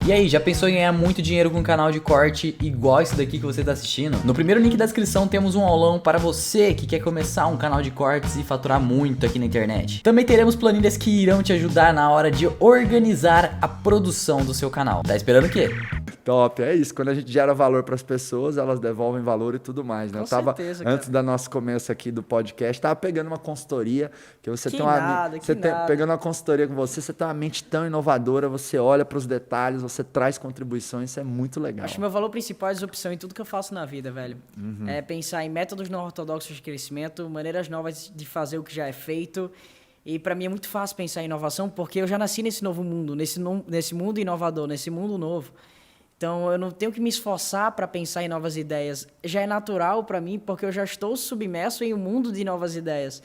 E aí, já pensou em ganhar muito dinheiro com um canal de corte igual esse daqui que você está assistindo? No primeiro link da descrição temos um aulão para você que quer começar um canal de cortes e faturar muito aqui na internet. Também teremos planilhas que irão te ajudar na hora de organizar a produção do seu canal. Tá esperando o quê? Top, é isso. Quando a gente gera valor para as pessoas, elas devolvem valor e tudo mais, né? Com Eu tava, certeza, antes cara. do nosso começo aqui do podcast, tava pegando uma consultoria, que você Que tem uma nada, que nada. pegando uma consultoria com você tem uma mente tão inovadora, você olha para os detalhes, você traz contribuições, isso é muito legal. Acho que meu valor principal é disrupção em tudo que eu faço na vida, velho. Uhum. É pensar em métodos não ortodoxos de crescimento, maneiras novas de fazer o que já é feito. E pra mim é muito fácil pensar em inovação, porque eu já nasci nesse novo mundo, nesse mundo inovador, nesse mundo novo. Então, eu não tenho que me esforçar para pensar em novas ideias. Já é natural para mim, porque eu já estou submerso em um mundo de novas ideias.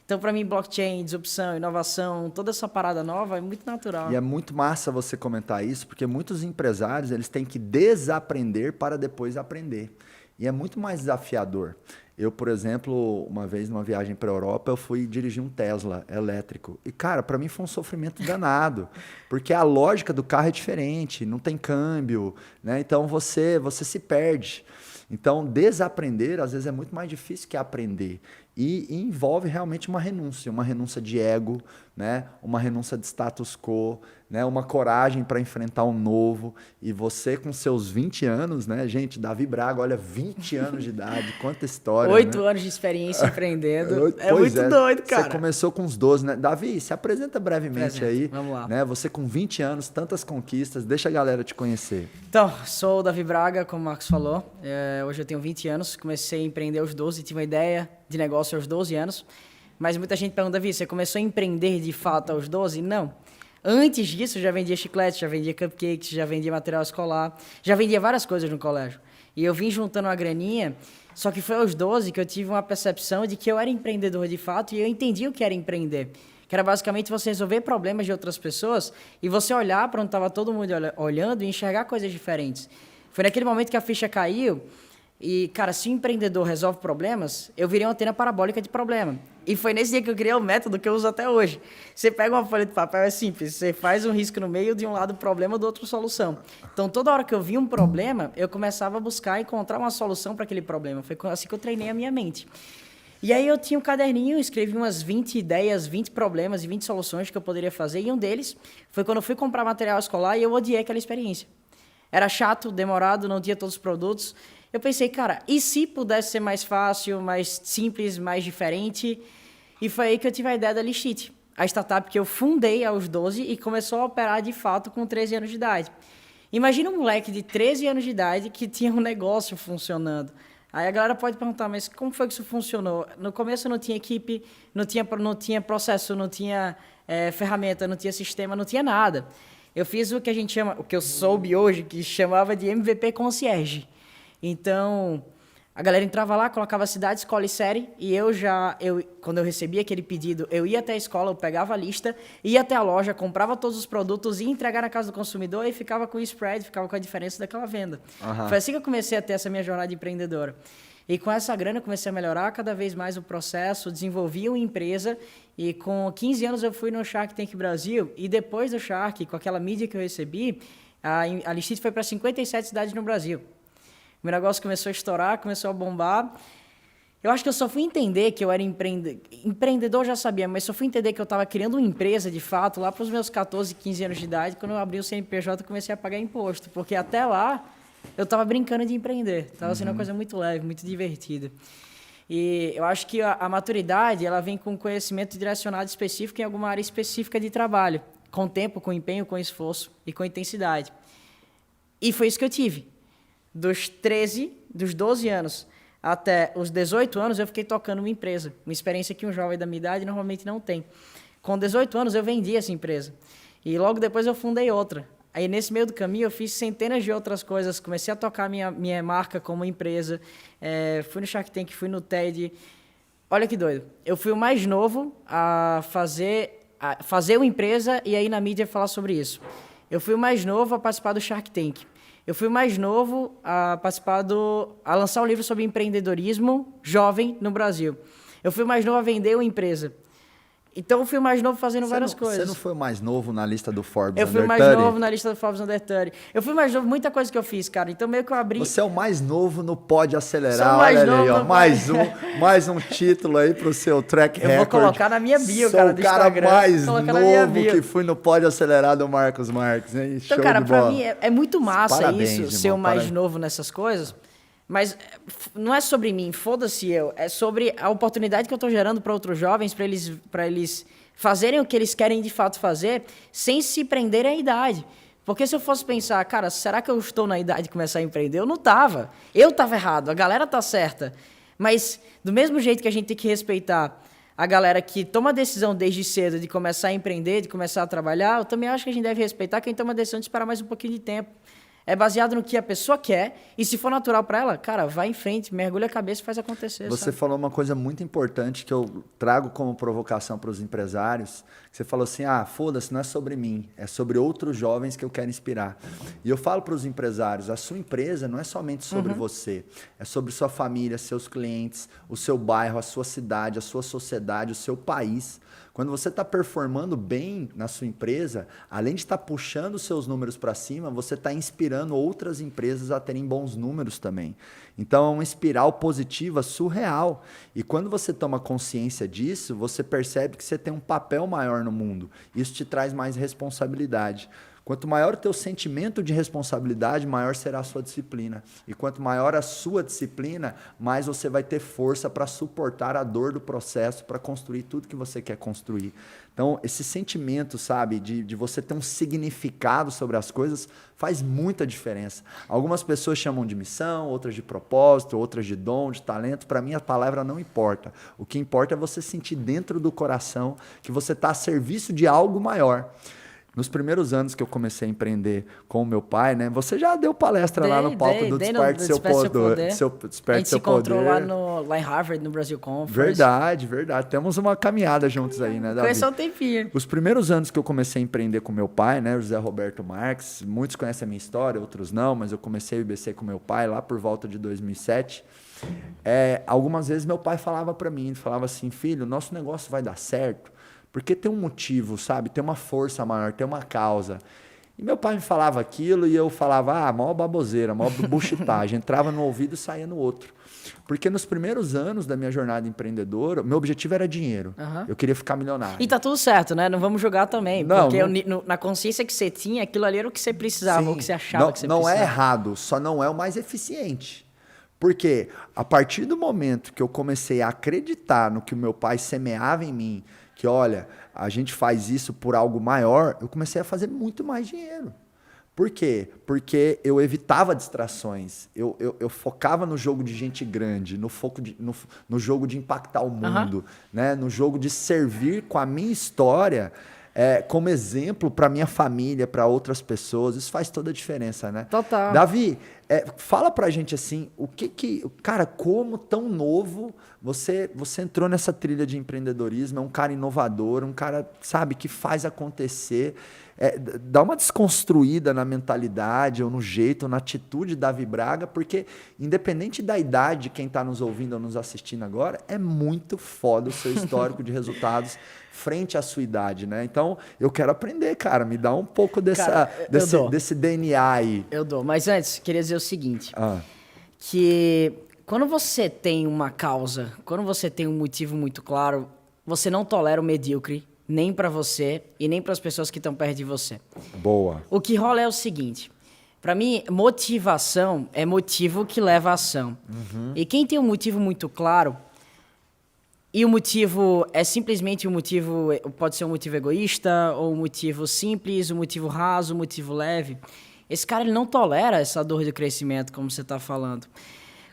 Então, para mim, blockchain, disrupção, inovação, toda essa parada nova é muito natural. E é muito massa você comentar isso, porque muitos empresários eles têm que desaprender para depois aprender. E é muito mais desafiador. Eu, por exemplo, uma vez numa viagem para a Europa, eu fui dirigir um Tesla elétrico. E, cara, para mim foi um sofrimento danado, porque a lógica do carro é diferente, não tem câmbio, né? Então você se perde. Então, desaprender, às vezes, é muito mais difícil que aprender. E envolve realmente uma renúncia de ego, né? Uma renúncia de status quo, né? Uma coragem para enfrentar o novo. E você com seus 20 anos, né? Gente, Davi Braga, olha, 20 anos de idade, quanta história. 8 né? anos de experiência empreendendo. É Pois muito doido, cara. Você começou com uns 12, né? Davi, se apresenta brevemente aí. Vamos lá. Né? Você com 20 anos, tantas conquistas, deixa a galera te conhecer. Então, sou o Davi Braga, como o Marcos falou. Hoje eu tenho 20 anos, comecei a empreender aos 12, tive uma ideia de negócio aos 12 anos. Mas muita gente pergunta, Davi, você começou a empreender de fato aos 12? Não. Antes disso, eu já vendia chiclete, já vendia cupcakes, já vendia material escolar, já vendia várias coisas no colégio. E eu vim juntando uma graninha, só que foi aos 12 que eu tive uma percepção de que eu era empreendedor de fato e eu entendi o que era empreender. Que era basicamente você resolver problemas de outras pessoas e você olhar para onde estava todo mundo olhando e enxergar coisas diferentes. Foi naquele momento que a ficha caiu e, cara, se o empreendedor resolve problemas, eu virei uma antena parabólica de problema. E foi nesse dia que eu criei o método que eu uso até hoje. Você pega uma folha de papel, é simples, você faz um risco no meio, de um lado problema, do outro solução. Então, toda hora que eu via um problema, eu começava a buscar encontrar uma solução para aquele problema. Foi assim que eu treinei a minha mente. E aí eu tinha um caderninho, escrevi umas 20 ideias, 20 problemas e 20 soluções que eu poderia fazer. E um deles foi quando eu fui comprar material escolar e eu odiei aquela experiência. Era chato, demorado, não tinha todos os produtos. Eu pensei, cara, e se pudesse ser mais fácil, mais simples, mais diferente? E foi aí que eu tive a ideia da Listite, a startup que eu fundei aos 12 e começou a operar de fato com 13 anos de idade. Imagina um moleque de 13 anos de idade que tinha um negócio funcionando. Aí a galera pode perguntar, mas como foi que isso funcionou? No começo não tinha equipe, não tinha processo, não tinha ferramenta, não tinha sistema, não tinha nada. Eu fiz o que a gente chama, o que eu soube hoje, que chamava de MVP Concierge. Então, a galera entrava lá, colocava cidade, escola e série, e quando eu recebia aquele pedido, eu ia até a escola, eu pegava a lista, ia até a loja, comprava todos os produtos, ia entregar na casa do consumidor e ficava com o spread, ficava com a diferença daquela venda. Uhum. Foi assim que eu comecei a ter essa minha jornada de empreendedora. E com essa grana eu comecei a melhorar cada vez mais o processo, desenvolvi uma empresa e com 15 anos eu fui no Shark Tank Brasil e depois do Shark, com aquela mídia que eu recebi, a Listite foi para 57 cidades no Brasil. O meu negócio começou a estourar, começou a bombar. Eu acho que eu só fui entender que eu era empreendedor, já sabia, mas só fui entender que eu estava criando uma empresa, de fato, lá para os meus 14, 15 anos de idade, quando eu abri o CNPJ e comecei a pagar imposto. Porque até lá, eu estava brincando de empreender. Estava sendo uma coisa muito leve, muito divertida. E eu acho que a maturidade, ela vem com conhecimento direcionado específico em alguma área específica de trabalho. Com tempo, com empenho, com esforço e com intensidade. E foi isso que eu tive. Dos 12 anos até os 18 anos, eu fiquei tocando uma empresa. Uma experiência que um jovem da minha idade normalmente não tem. Com 18 anos, eu vendi essa empresa. E logo depois eu fundei outra. Aí, nesse meio do caminho, eu fiz centenas de outras coisas. Comecei a tocar minha marca como empresa. Fui no Shark Tank, fui no TED. Olha que doido. Eu fui o mais novo a fazer uma empresa e aí na mídia falar sobre isso. Eu fui o mais novo a participar do Shark Tank. Eu fui o mais novo a lançar um livro sobre empreendedorismo jovem no Brasil. Eu fui o mais novo a vender uma empresa. Então eu fui mais novo fazendo várias coisas. Você não foi o mais novo na lista do Forbes Eu fui Under mais 30? novo na lista do Forbes Under 30. Eu fui mais novo, muita coisa que eu fiz, cara. Então meio que eu abri... Você é o mais novo no Pode Acelerar. Sou o mais Olha aí, novo ó. no mais um título aí pro seu track record. Eu vou colocar na minha bio, Sou cara, do Instagram. o cara mais Colocar na minha novo bio. que fui no Pode Acelerar do Marcos Marques, hein? Então, Show cara, de pra bola. mim é muito massa Parabéns, isso, irmão, ser o mais parabéns. novo nessas coisas. Mas não é sobre mim, foda-se eu. É sobre a oportunidade que eu tô gerando para outros jovens, para eles fazerem o que eles querem de fato fazer, sem se prenderem à idade. Porque se eu fosse pensar, cara, será que eu estou na idade de começar a empreender? Eu não tava. Eu tava errado, a galera tá certa. Mas do mesmo jeito que a gente tem que respeitar a galera que toma a decisão desde cedo de começar a empreender, de começar a trabalhar, eu também acho que a gente deve respeitar quem toma a decisão de esperar mais um pouquinho de tempo. É baseado no que a pessoa quer, e se for natural para ela, cara, vai em frente, mergulha a cabeça e faz acontecer. Você sabe? falou uma coisa muito importante que eu trago como provocação para os empresários. Você falou assim, foda-se, não é sobre mim, é sobre outros jovens que eu quero inspirar. E eu falo para os empresários, a sua empresa não é somente sobre você, é sobre sua família, seus clientes, o seu bairro, a sua cidade, a sua sociedade, o seu país. Quando você está performando bem na sua empresa, além de estar puxando os seus números para cima, você está inspirando outras empresas a terem bons números também. Então é uma espiral positiva surreal. E quando você toma consciência disso, você percebe que você tem um papel maior no mundo. Isso te traz mais responsabilidade. Quanto maior o teu sentimento de responsabilidade, maior será a sua disciplina. E quanto maior a sua disciplina, mais você vai ter força para suportar a dor do processo, para construir tudo que você quer construir. Então, esse sentimento, sabe, de você ter um significado sobre as coisas, faz muita diferença. Algumas pessoas chamam de missão, outras de propósito, outras de dom, de talento. Para mim, a palavra não importa. O que importa é você sentir dentro do coração que você está a serviço de algo maior. Nos primeiros anos que eu comecei a empreender com o meu pai, né? Você já deu palestra lá no palco do Desperte Seu Poder. A gente se encontrou lá em Harvard, no Brasil Conference. Verdade. Temos uma caminhada juntos aí, né, Davi? Conheceu um tempinho. Os primeiros anos que eu comecei a empreender com meu pai, né, José Roberto Marques, muitos conhecem a minha história, outros não, mas eu comecei o IBC com meu pai lá por volta de 2007. Algumas vezes meu pai falava para mim, falava assim, filho, nosso negócio vai dar certo, porque tem um motivo, sabe? Tem uma força maior, tem uma causa. E meu pai me falava aquilo e eu falava, maior baboseira, maior buchitagem. Entrava no ouvido e saía no outro. Porque nos primeiros anos da minha jornada empreendedora, meu objetivo era dinheiro. Eu queria ficar milionário. E tá tudo certo, né? Não vamos julgar também. Não, porque não... na consciência que você tinha, aquilo ali era o que você precisava, Sim, ou o que você achava que você não precisava. Não é errado, só não é o mais eficiente. Porque a partir do momento que eu comecei a acreditar no que o meu pai semeava em mim, que olha, a gente faz isso por algo maior, eu comecei a fazer muito mais dinheiro. Por quê? Porque eu evitava distrações, eu focava no jogo de gente grande, no jogo de impactar o mundo, né? No jogo de servir com a minha história como exemplo para minha família, para outras pessoas. Isso faz toda a diferença, né? Total. Davi, fala pra gente assim, cara, como tão novo você entrou nessa trilha de empreendedorismo, é um cara inovador, um cara, sabe, que faz acontecer, dá uma desconstruída na mentalidade, ou no jeito, ou na atitude da Davi Braga, porque independente da idade de quem está nos ouvindo ou nos assistindo agora, é muito foda o seu histórico de resultados frente à sua idade, né? Então, eu quero aprender, cara, me dá um pouco desse DNA aí. Eu dou, mas antes, queria dizer o seguinte, que quando você tem uma causa, quando você tem um motivo muito claro, você não tolera o medíocre, nem para você e nem para as pessoas que estão perto de você. Boa. O que rola é o seguinte, para mim, motivação é motivo que leva à ação. E quem tem um motivo muito claro, e o motivo é simplesmente um motivo, pode ser um motivo egoísta, ou um motivo simples, um motivo raso, um motivo leve, esse cara ele não tolera essa dor de crescimento, como você está falando.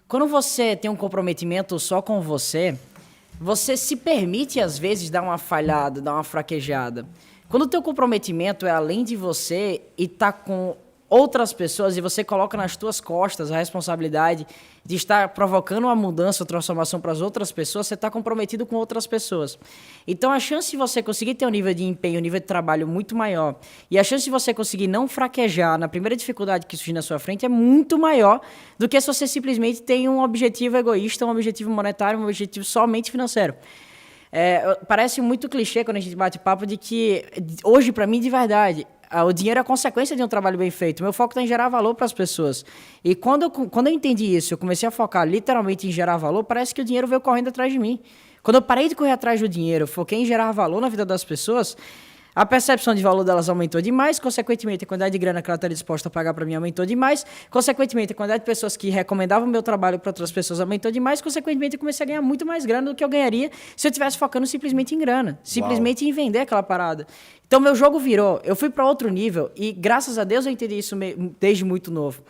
Quando você tem um comprometimento só com você se permite, às vezes, dar uma falhada, dar uma fraquejada. Quando o teu comprometimento é além de você e tá com outras pessoas e você coloca nas tuas costas a responsabilidade de estar provocando uma mudança ou transformação para as outras pessoas, você está comprometido com outras pessoas. Então, a chance de você conseguir ter um nível de empenho, um nível de trabalho muito maior, e a chance de você conseguir não fraquejar na primeira dificuldade que surgir na sua frente é muito maior do que se você simplesmente tem um objetivo egoísta, um objetivo monetário, um objetivo somente financeiro. Parece muito clichê quando a gente bate papo de que, hoje, pra mim, de verdade, o dinheiro é a consequência de um trabalho bem feito. Meu foco está em gerar valor para as pessoas. E quando eu entendi isso, eu comecei a focar literalmente em gerar valor, parece que o dinheiro veio correndo atrás de mim. Quando eu parei de correr atrás do dinheiro, foquei em gerar valor na vida das pessoas, a percepção de valor delas aumentou demais, consequentemente a quantidade de grana que ela estaria disposta a pagar para mim aumentou demais, consequentemente a quantidade de pessoas que recomendavam meu trabalho para outras pessoas aumentou demais, consequentemente eu comecei a ganhar muito mais grana do que eu ganharia se eu estivesse focando simplesmente em grana, simplesmente em vender aquela parada. Então meu jogo virou, eu fui para outro nível e graças a Deus eu entendi isso desde muito novo.